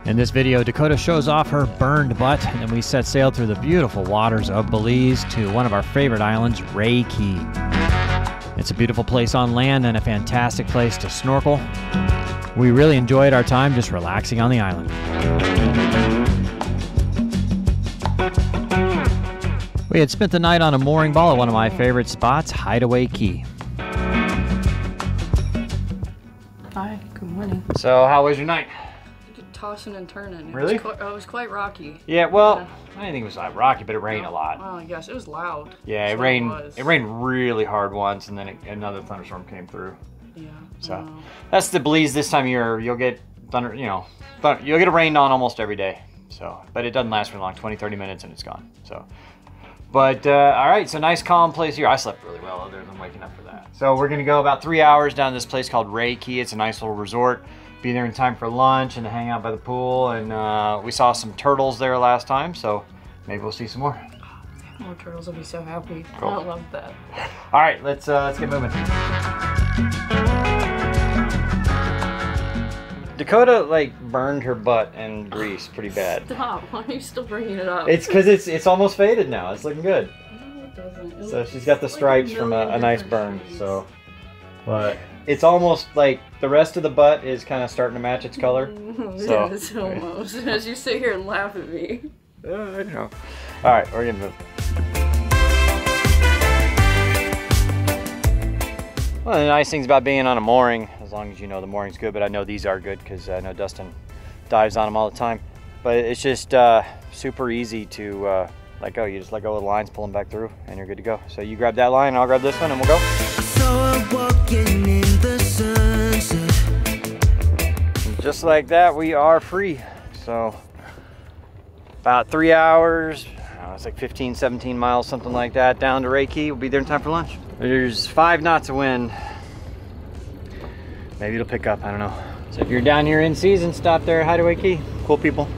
In this video, Dakota shows off her burned butt, and then we set sail through the beautiful waters of Belize to one of our favorite islands, Ray Caye. It's a beautiful place on land and a fantastic place to snorkel. We really enjoyed our time just relaxing on the island. We had spent the night on a mooring ball at one of my favorite spots, Hideaway Caye. Hi, good morning. So, how was your night? Tossing and turning. Really? It was quite rocky. Yeah, well, I didn't think it was that rocky, but it rained a lot. Well, I guess it was loud. Yeah, it rained. It rained really hard once, and then another thunderstorm came through. Yeah. So that's the Belize this time of year. You'll get thunder. You'll get it rained on almost every day. So, but it doesn't last for long. 20-30 minutes and it's gone. So, but all right. So nice, calm place here. I slept really well other than waking up for that. So we're gonna go about 3 hours down to this place called Ray Caye. It's a nice little resort. Be there in time for lunch and to hang out by the pool, and we saw some turtles there last time, so maybe we'll see some more. More turtles will be so happy. Cool. I love that. All right, let's get moving. Dakota burned her butt and grease pretty bad. Stop! Why are you still bringing it up? It's because it's almost faded now. It's looking good. No, it doesn't. So she's got the stripes from a nice burn. So, but it's almost like the rest of the butt is kind of starting to match its color. So it's almost. As you sit here and laugh at me. I know. All right, we're gonna move. One of the nice things about being on a mooring, as long as you know the mooring's good, but I know these are good because I know Dustin dives on them all the time. But it's just super easy to let go. You just let go of the lines, pull them back through, and you're good to go. So you grab that line, I'll grab this one, and we'll go. Just like that, we are free. So about 3 hours, it's like 15, 17 miles, something like that, down to Ray Caye. We'll be there in time for lunch. There's 5 knots of wind. Maybe it'll pick up, I don't know. So if you're down here in season, stop there at Hideaway Caye. Cool people,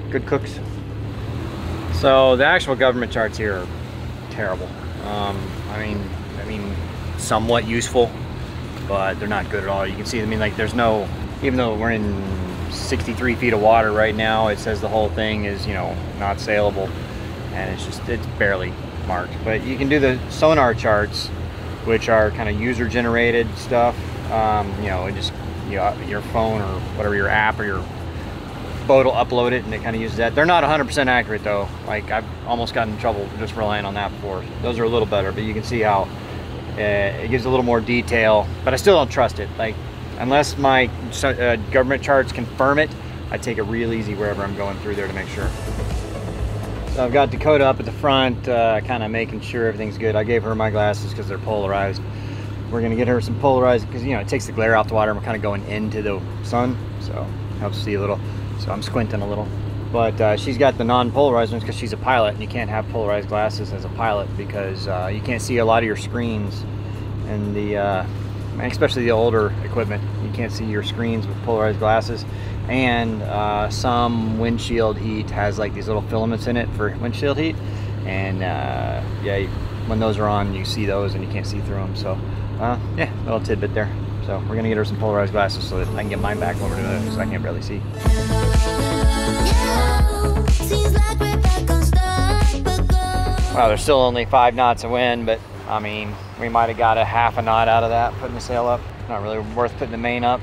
good cooks. So the actual government charts here are terrible. I mean, somewhat useful, but they're not good at all. You can see, there's no, even though we're in 63 feet of water right now, it says the whole thing is, not sailable, and it's barely marked. But you can do the sonar charts, which are kind of user generated stuff. Your phone or whatever, your app or your boat will upload it, and it kind of uses that. They're not 100% accurate though. I've almost gotten in trouble just relying on that before. Those are a little better, but you can see how it gives a little more detail, but I still don't trust it. Unless my government charts confirm it, I take it real easy wherever I'm going through there to make sure. So I've got Dakota up at the front, kind of making sure everything's good. I gave her my glasses because they're polarized. We're gonna get her some polarized because it takes the glare off the water and we're kind of going into the sun, so helps see a little. So I'm squinting a little. But she's got the non-polarized ones because she's a pilot, and you can't have polarized glasses as a pilot because you can't see a lot of your screens, and especially the older equipment, you can't see your screens with polarized glasses. And some windshield heat has these little filaments in it for windshield heat, and yeah, when those are on, you see those and you can't see through them. So yeah, little tidbit there. So we're gonna get her some polarized glasses so that I can get mine back when we're doing it, because I can't barely see. Wow, there's still only 5 knots of wind, but we might have got a half a knot out of that putting the sail up. Not really worth putting the main up.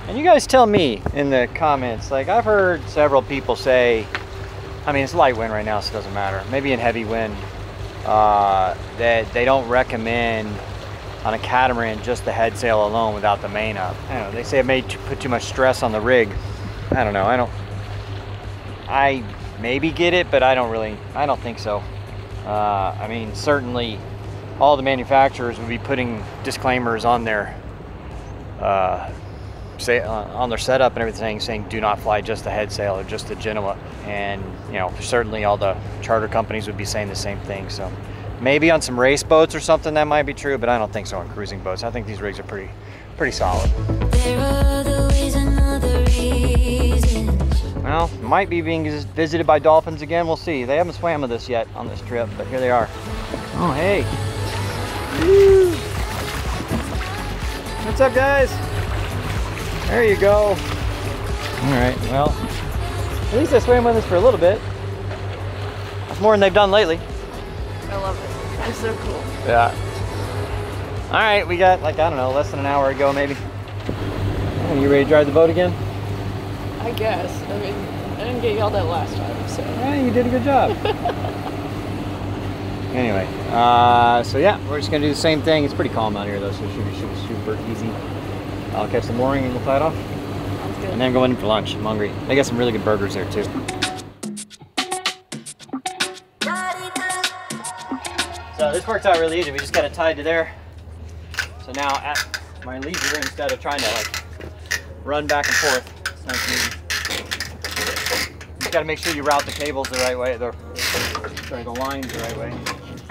And you guys tell me in the comments, I've heard several people say, it's light wind right now, so it doesn't matter. Maybe in heavy wind, that they don't recommend on a catamaran just the head sail alone without the main up. I don't know, they say it may put too much stress on the rig. I don't know, I maybe get it, but I don't think so. Certainly all the manufacturers would be putting disclaimers on their on their setup and everything, saying do not fly just the head sail or just the Genoa. And certainly all the charter companies would be saying the same thing. So maybe on some race boats or something that might be true, but I don't think so on cruising boats. I think these rigs are pretty solid. There are other ways and other reasons. Well, might be being visited by dolphins again. We'll see. They haven't swam with us yet on this trip, but here they are. Oh, hey. Woo. What's up, guys? There you go. All right, well, at least they swam with us for a little bit. It's more than they've done lately. I love it. It's so cool. Yeah. All right, we got like, I don't know, less than an hour to go maybe. Oh, you ready to drive the boat again? I guess. I mean, I didn't get yelled at last time, so. Yeah, you did a good job. Anyway, so yeah, we're just gonna do the same thing. It's pretty calm out here though, so it should be super easy. I'll catch the mooring and we'll tie it off. Sounds good. And then go in for lunch. I'm hungry. They got some really good burgers there too. So this works out really easy. We just got it tied to there. So now at my leisure, instead of trying to like run back and forth, it's nice and easy. You just got to make sure you route the cables the right way, the lines the right way.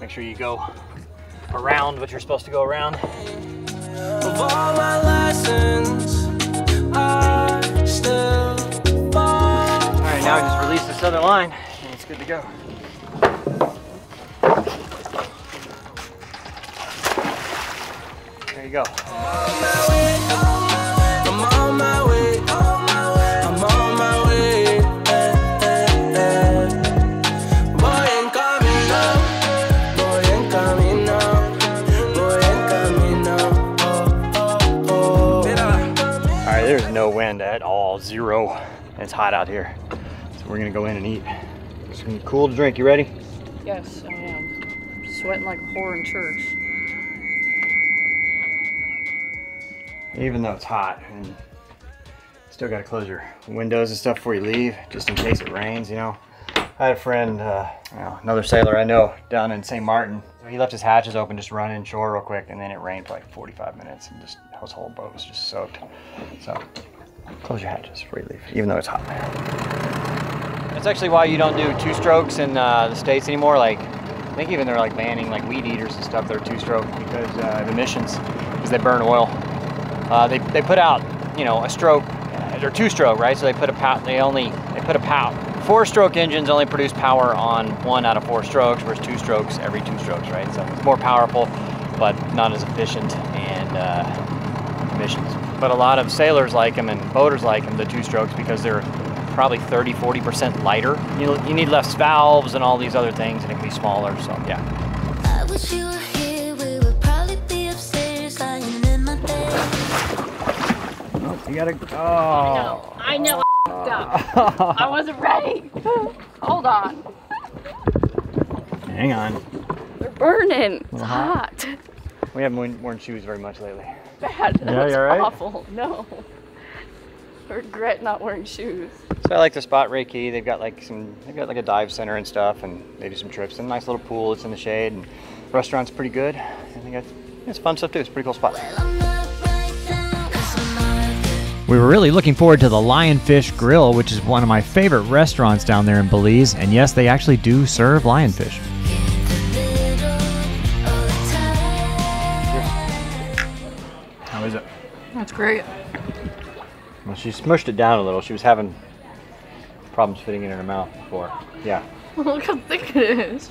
Make sure you go around what you're supposed to go around. Of all my lessons, I still fall. All right, now I just release this other line and it's good to go. There you go. I'm on my way. I'm on my way. Voy en camino. Voy en camino. Voy en camino. Oh. All right, there's no wind at all, zero. It's hot out here, so we're gonna go in and eat. It's gonna be cool to drink. You ready? Yes, I am. Sweating like a whore in church. Even though it's hot, and still gotta close your windows and stuff before you leave, just in case it rains, you know. I had a friend, another sailor I know down in St. Martin. He left his hatches open just to run inshore real quick, and then it rained for like 45 minutes, and just his whole boat was just soaked. So close your hatches before you leave, even though it's hot. That's actually why you don't do two strokes in the States anymore. Like, I think even they're like banning like weed eaters and stuff that are two stroke because of emissions, because they burn oil. They put out, you know, a stroke, or two stroke, right? So they put a power. 4-stroke engines only produce power on 1 out of 4 strokes, whereas 2 strokes every 2 strokes, right? So it's more powerful, but not as efficient and emissions. But a lot of sailors like them and boaters like them, the 2 strokes, because they're probably 30–40% lighter. You need less valves and all these other things, and it can be smaller. So yeah. I wish you were here, we would probably be upstairs lying in my bed. You gotta. Oh. I know. I wasn't ready. Hold on. Hang on. They're burning. It's hot. We haven't worn shoes very much lately. Bad. Yeah, That's you all right? awful. No. I regret not wearing shoes. So I like the spot Ray Caye. They've got like a dive center and stuff, and they do some trips. And a nice little pool. It's in the shade, and the restaurant's pretty good. I think it's fun stuff too. It's a pretty cool spot. We were really looking forward to the Lionfish Grill, which is one of my favorite restaurants down there in Belize. And yes, they actually do serve lionfish. How is it? That's great. Well, she smushed it down a little. She was having problems fitting it in her mouth before. Yeah. Look how thick it is.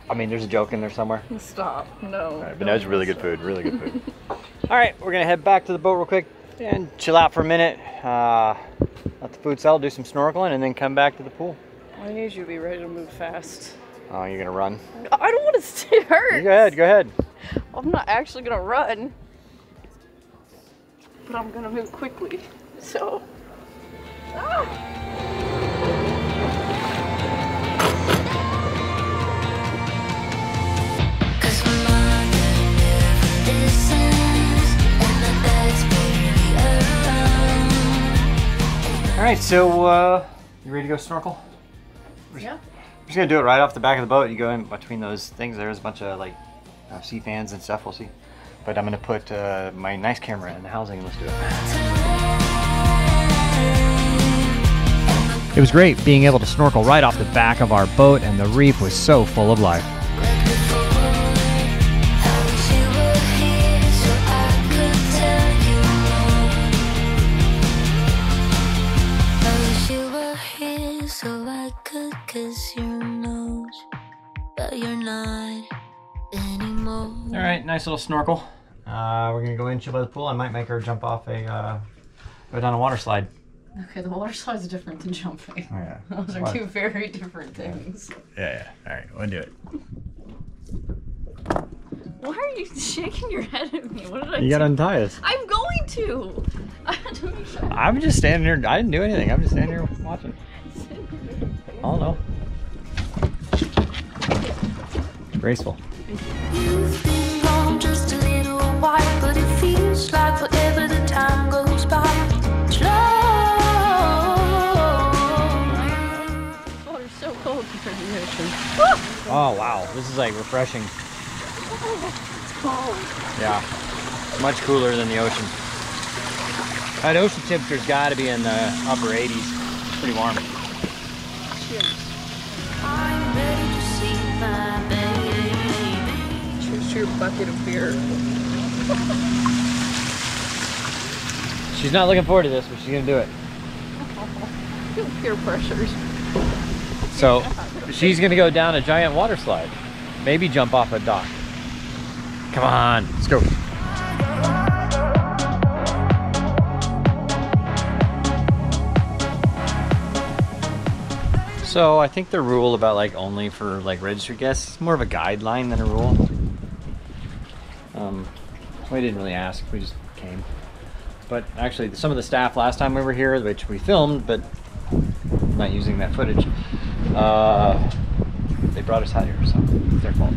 I mean, there's a joke in there somewhere. Stop. No. All right, but no, it's really good food. Really good food. All right, we're gonna head back to the boat real quick and chill out for a minute. Let the food settle, do some snorkeling, and then come back to the pool. I need you to be ready to move fast. Oh, you're gonna run? I don't want to stay hurt. Go ahead. Go ahead. I'm not actually gonna run, but I'm gonna move quickly. So. Ah! All right, so you ready to go snorkel? Yeah. I'm just gonna do it right off the back of the boat. You go in between those things. There's a bunch of like sea fans and stuff. We'll see. But I'm gonna put my nice camera in the housing and let's do it. It was great being able to snorkel right off the back of our boat, and the reef was so full of life. All right, nice little snorkel. We're gonna go in, chill by the pool. I might make her jump off go down a water slide. Okay, the water slide's different than jumping. Oh, yeah. Those are two very different things. Yeah. All right, we'll do it. Why are you shaking your head at me? What did I do? You gotta untie us. I'm going to! I had to make sure. I'm just standing here. I didn't do anything. I'm just standing here watching. I don't know. Graceful. You've been gone just a little while, but it feels like forever the time goes by. Slow. Water's so cold compared to the ocean. Oh wow, this is like refreshing. It's cold. Yeah, much cooler than the ocean. That ocean temperature's got to be in the upper 80s. It's pretty warm. I'm ready to see my baby. Choose your bucket of beer. She's not looking forward to this, but she's gonna do it. Peer pressures. So she's gonna go down a giant water slide. Maybe jump off a dock. Come on, let's go. So I think the rule about like only for like registered guests is more of a guideline than a rule. We didn't really ask, we just came. But actually some of the staff last time we were here, which we filmed, but I'm not using that footage, they brought us out here, so it's their fault.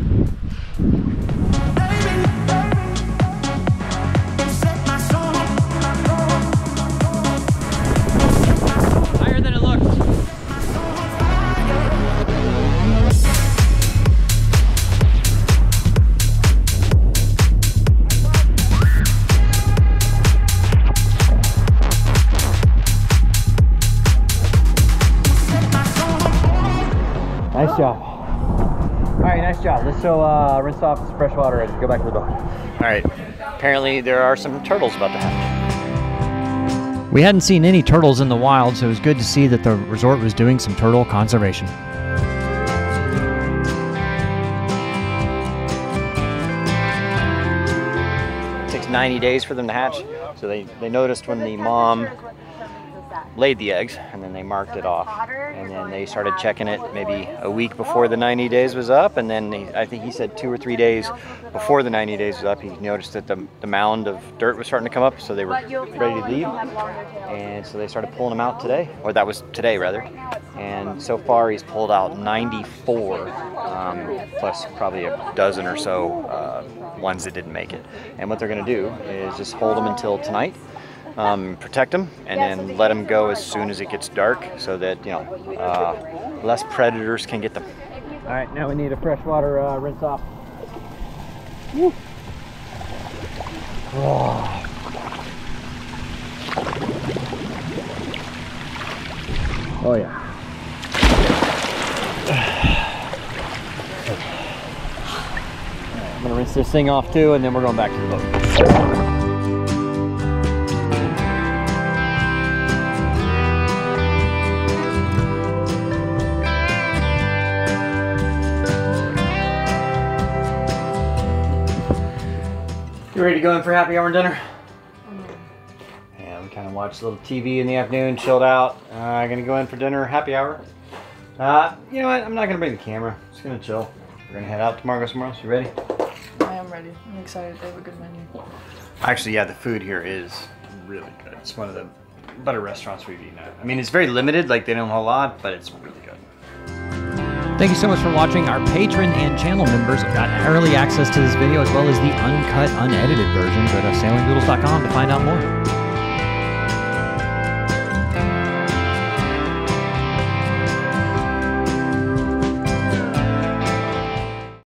Higher than it looks. Nice job. All right, nice job. Let's go rinse off this fresh water and go back to the boat. All right, apparently there are some turtles about to hatch. We hadn't seen any turtles in the wild, so it was good to see that the resort was doing some turtle conservation. It takes 90 days for them to hatch. So they noticed when the mom laid the eggs, and then they marked it off, and then they started checking it maybe a week before the 90 days was up, and then I think he said 2 or 3 days before the 90 days was up, he noticed that the mound of dirt was starting to come up, so they were ready to leave, and so they started pulling them out today, or that was today rather, and so far he's pulled out 94 plus probably a dozen or so ones that didn't make it. And what they're going to do is just hold them until tonight, protect them, and then let them go as soon as it gets dark, so that, you know, less predators can get them. All right, now we need a freshwater rinse off. Woo. Oh. Oh yeah. I'm gonna rinse this thing off too, and then we're going back to the boat. You ready to go in for happy hour and dinner? Yeah, we kind of watched a little TV in the afternoon, chilled out. Gonna go in for dinner, happy hour. You know what? I'm not gonna bring the camera. Just gonna chill. We're gonna head out tomorrow, go somewhere else. You ready? I am ready. I'm excited. They have a good menu. Actually, yeah, the food here is really good. It's one of the better restaurants we've eaten at. I mean, it's very limited, like they don't have a lot, but it's really good. Thank you so much for watching. Our patron and channel members got early access to this video as well as the uncut, unedited version. Go to sailingdoodles.com to find out more.